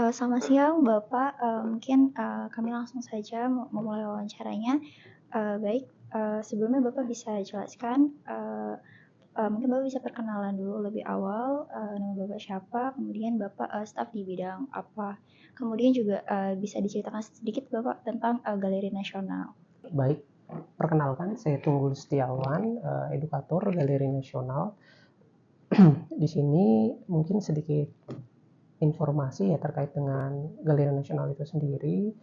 Selamat siang Bapak, kami langsung saja memulai wawancaranya. Baik, sebelumnya Bapak bisa jelaskan, mungkin Bapak bisa perkenalan dulu lebih awal, nama Bapak siapa, kemudian Bapak, staf di bidang apa. Kemudian juga, bisa diceritakan sedikit Bapak tentang, Galeri Nasional. Baik, perkenalkan saya Tunggul Setiawan, edukator Galeri Nasional. Di sini mungkin sedikit informasi ya terkait dengan Galeri Nasional itu sendiri.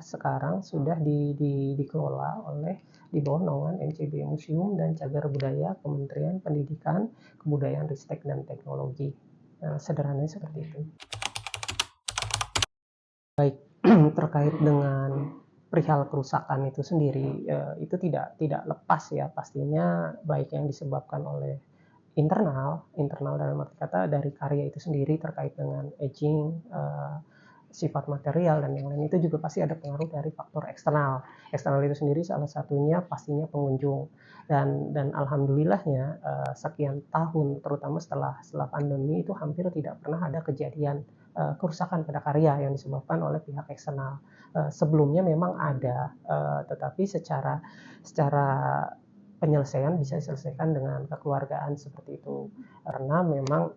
Sekarang sudah dikelola oleh di bawah naungan MCB Museum dan Cagar Budaya Kementerian Pendidikan, Kebudayaan, Ristek dan Teknologi. Sederhananya seperti itu. Baik, terkait dengan perihal kerusakan itu sendiri, itu tidak lepas ya pastinya, baik yang disebabkan oleh internal dalam arti kata dari karya itu sendiri terkait dengan aging, sifat material dan yang lain, itu juga pasti ada pengaruh dari faktor eksternal. Eksternal itu sendiri salah satunya pastinya pengunjung, dan alhamdulillahnya sekian tahun terutama setelah pandemi itu hampir tidak pernah ada kejadian kerusakan pada karya yang disebabkan oleh pihak eksternal. Sebelumnya memang ada, tetapi secara penyelesaian bisa diselesaikan dengan kekeluargaan seperti itu. Karena memang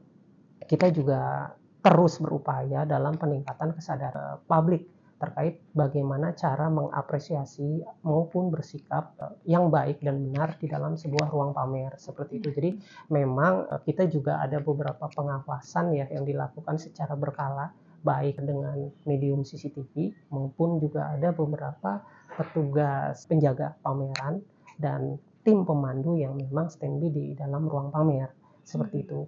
kita juga terus berupaya dalam peningkatan kesadaran publik terkait bagaimana cara mengapresiasi maupun bersikap yang baik dan benar di dalam sebuah ruang pamer seperti itu. Jadi memang kita juga ada beberapa pengawasan ya yang dilakukan secara berkala, baik dengan medium CCTV maupun juga ada beberapa petugas penjaga pameran dan tim pemandu yang memang standby di dalam ruang pamer seperti itu.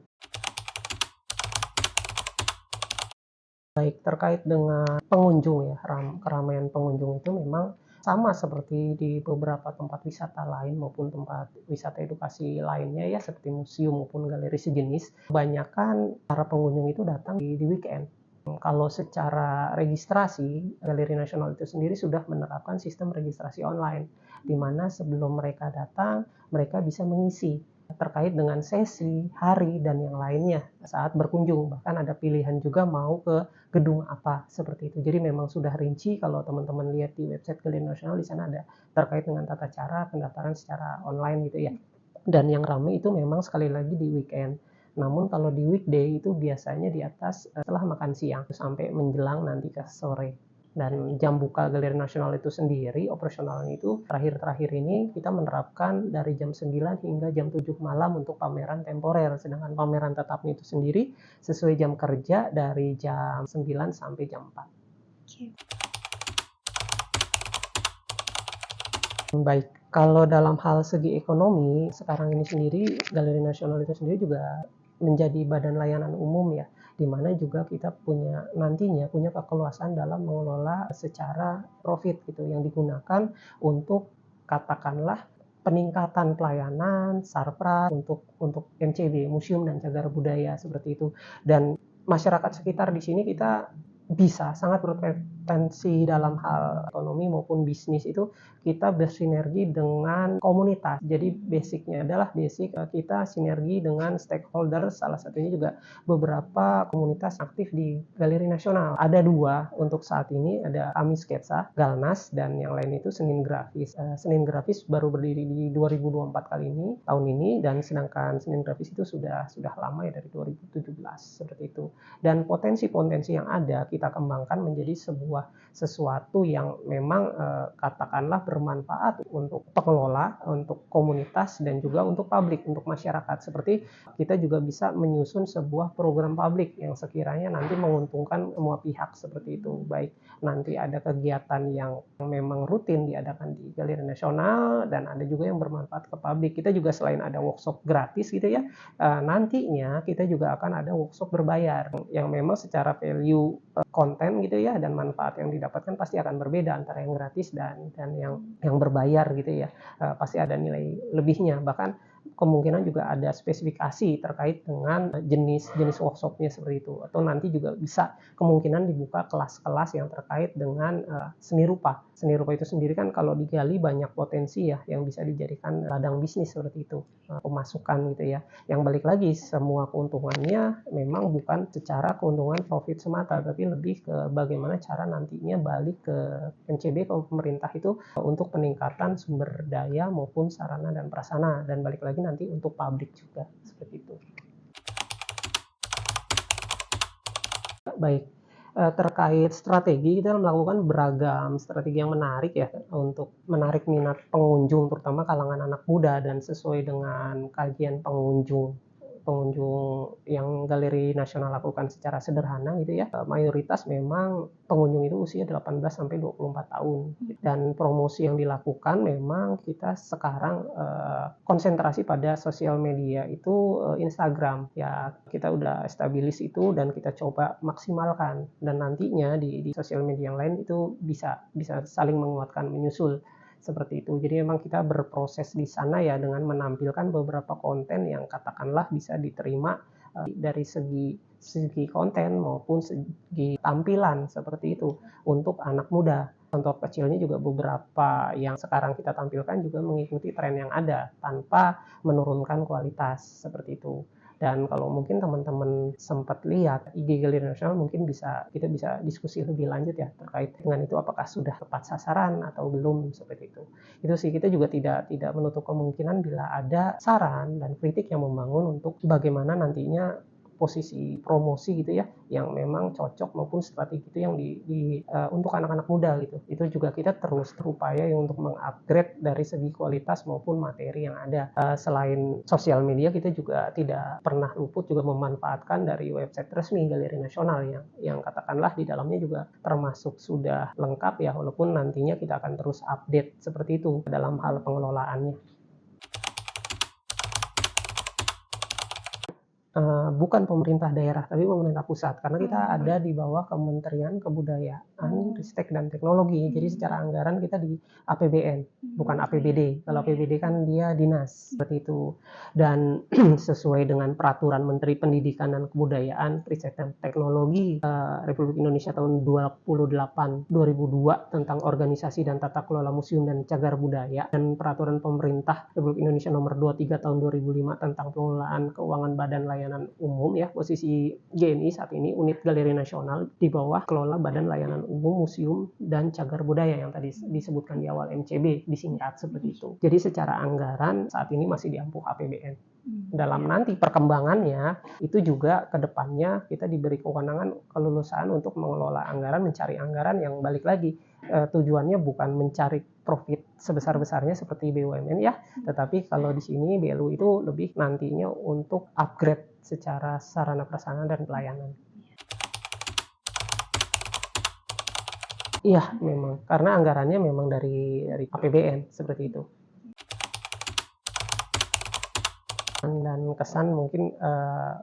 Baik, terkait dengan pengunjung ya, keramaian pengunjung itu memang sama seperti di beberapa tempat wisata lain maupun tempat wisata edukasi lainnya ya, seperti museum maupun galeri sejenis. Kebanyakan para pengunjung itu datang di weekend. Kalau secara registrasi, Galeri Nasional itu sendiri sudah menerapkan sistem registrasi online, di mana sebelum mereka datang, mereka bisa mengisi terkait dengan sesi, hari, dan yang lainnya saat berkunjung. Bahkan ada pilihan juga mau ke gedung apa, seperti itu. Jadi memang sudah rinci kalau teman-teman lihat di website Galeri Nasional, di sana ada terkait dengan tata cara pendaftaran secara online gitu ya. Dan yang ramai itu memang sekali lagi di weekend. Namun kalau di weekday itu biasanya di atas setelah makan siang sampai menjelang nanti ke sore. Dan jam buka Galeri Nasional itu sendiri, operasionalnya itu terakhir-terakhir ini kita menerapkan dari jam 9 hingga jam 7 malam untuk pameran temporer. Sedangkan pameran tetapnya itu sendiri sesuai jam kerja dari jam 9 sampai jam 4. Oke. Baik, kalau dalam hal segi ekonomi, sekarang ini sendiri Galeri Nasional itu sendiri juga menjadi badan layanan umum ya, di mana juga kita nantinya punya kekeluasan dalam mengelola secara profit gitu, yang digunakan untuk katakanlah peningkatan pelayanan, sarpras untuk MCB, Museum dan Cagar Budaya seperti itu. Dan masyarakat sekitar di sini kita bisa sangat berpotensi dalam hal ekonomi maupun bisnis itu kita bersinergi dengan komunitas. Jadi basicnya adalah kita sinergi dengan stakeholder, salah satunya juga beberapa komunitas aktif di Galeri Nasional. Ada 2 untuk saat ini, ada Kami Sketsa, Galnas, dan yang lain itu Senin Grafis. Senin Grafis baru berdiri di 2024 tahun ini, dan sedangkan Senin Grafis itu sudah lama ya, dari 2017 seperti itu. Dan potensi-potensi yang ada kita kembangkan menjadi sesuatu yang memang katakanlah bermanfaat untuk pengelola, untuk komunitas, dan juga untuk publik, untuk masyarakat. Seperti kita juga bisa menyusun sebuah program publik yang sekiranya nanti menguntungkan semua pihak seperti itu. Baik nanti ada kegiatan yang memang rutin diadakan di Galeri Nasional, dan ada juga yang bermanfaat ke publik. Kita juga selain ada workshop gratis gitu ya, nantinya kita juga akan ada workshop berbayar yang memang secara value konten gitu ya, dan manfaat yang didapatkan pasti akan berbeda antara yang gratis dan yang berbayar gitu ya. Pasti ada nilai lebihnya. Bahkan kemungkinan juga ada spesifikasi terkait dengan jenis workshopnya seperti itu. Atau nanti juga bisa kemungkinan dibuka kelas-kelas yang terkait dengan seni rupa. Seni rupa itu sendiri kan kalau digali banyak potensi ya yang bisa dijadikan ladang bisnis seperti itu, pemasukan gitu ya. Yang balik lagi semua keuntungannya memang bukan secara keuntungan profit semata, tapi lebih ke bagaimana cara nantinya balik ke MCB, ke pemerintah itu untuk peningkatan sumber daya maupun sarana dan prasarana, dan balik lagi nanti untuk publik juga seperti itu. Baik, terkait strategi, kita melakukan beragam strategi yang menarik ya untuk menarik minat pengunjung, terutama kalangan anak muda, dan sesuai dengan kajian pengunjung yang Galeri Nasional lakukan secara sederhana gitu ya, mayoritas memang pengunjung itu usia 18-24 tahun, dan promosi yang dilakukan memang kita sekarang konsentrasi pada sosial media itu Instagram ya, kita udah establish itu dan kita coba maksimalkan, dan nantinya di sosial media yang lain itu bisa saling menguatkan, menyusul seperti itu. Jadi memang kita berproses di sana ya dengan menampilkan beberapa konten yang katakanlah bisa diterima dari segi konten maupun segi tampilan seperti itu untuk anak muda. Contoh kecilnya juga beberapa yang sekarang kita tampilkan juga mengikuti tren yang ada tanpa menurunkan kualitas seperti itu. Dan kalau mungkin teman-teman sempat lihat IG Galeri Nasional, mungkin kita bisa diskusi lebih lanjut ya terkait dengan itu, apakah sudah tepat sasaran atau belum seperti itu. Itu sih, kita juga tidak menutup kemungkinan bila ada saran dan kritik yang membangun untuk bagaimana nantinya posisi promosi gitu ya yang memang cocok, maupun strategi itu yang untuk anak-anak muda gitu. Itu juga kita terus berupaya untuk mengupgrade dari segi kualitas maupun materi yang ada. Selain sosial media, kita juga tidak pernah luput juga memanfaatkan dari website resmi Galeri Nasional yang katakanlah di dalamnya juga termasuk sudah lengkap ya, walaupun nantinya kita akan terus update seperti itu dalam hal pengelolaannya. Bukan pemerintah daerah, tapi pemerintah pusat, karena kita ada di bawah Kementerian Kebudayaan, Ristek dan Teknologi. Jadi secara anggaran kita di APBN, bukan APBD. Kalau APBD kan dia dinas, seperti itu. Dan sesuai dengan peraturan Menteri Pendidikan dan Kebudayaan, Ristek dan Teknologi Republik Indonesia tahun 28/2002 tentang organisasi dan tata kelola museum dan cagar budaya, dan peraturan pemerintah Republik Indonesia nomor 23 tahun 2005 tentang pengelolaan keuangan Badan Layanan Umum ya, posisi GNI saat ini Unit Galeri Nasional di bawah kelola Badan Layanan Umum Museum dan Cagar Budaya yang tadi disebutkan di awal, MCB disingkat seperti itu. Jadi secara anggaran saat ini masih diampuh APBN. Dalam nanti perkembangannya itu juga ke depannya kita diberi kewenangan kelulusan untuk mengelola anggaran, mencari anggaran yang balik lagi tujuannya bukan mencari profit sebesar-besarnya seperti BUMN ya, tetapi kalau di sini BLU itu lebih nantinya untuk upgrade secara sarana prasarana dan pelayanan. Iya, memang karena anggarannya memang dari APBN seperti itu. Dan kesan mungkin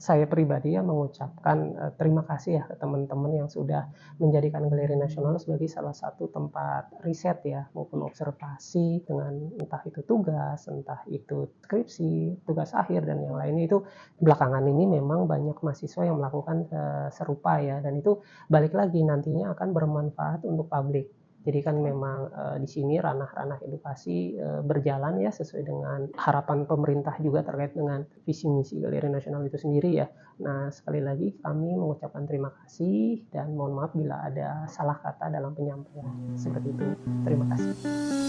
saya pribadi ya mengucapkan terima kasih ya ke teman-teman yang sudah menjadikan Galeri Nasional sebagai salah satu tempat riset ya maupun observasi dengan entah itu tugas, entah itu skripsi, tugas akhir dan yang lainnya. Itu belakangan ini memang banyak mahasiswa yang melakukan serupa ya, dan itu balik lagi nantinya akan bermanfaat untuk publik. Jadi kan memang di sini ranah-ranah edukasi berjalan ya sesuai dengan harapan pemerintah juga terkait dengan visi misi Galeri Nasional itu sendiri ya. Nah, sekali lagi kami mengucapkan terima kasih dan mohon maaf bila ada salah kata dalam penyampaian seperti itu. Terima kasih.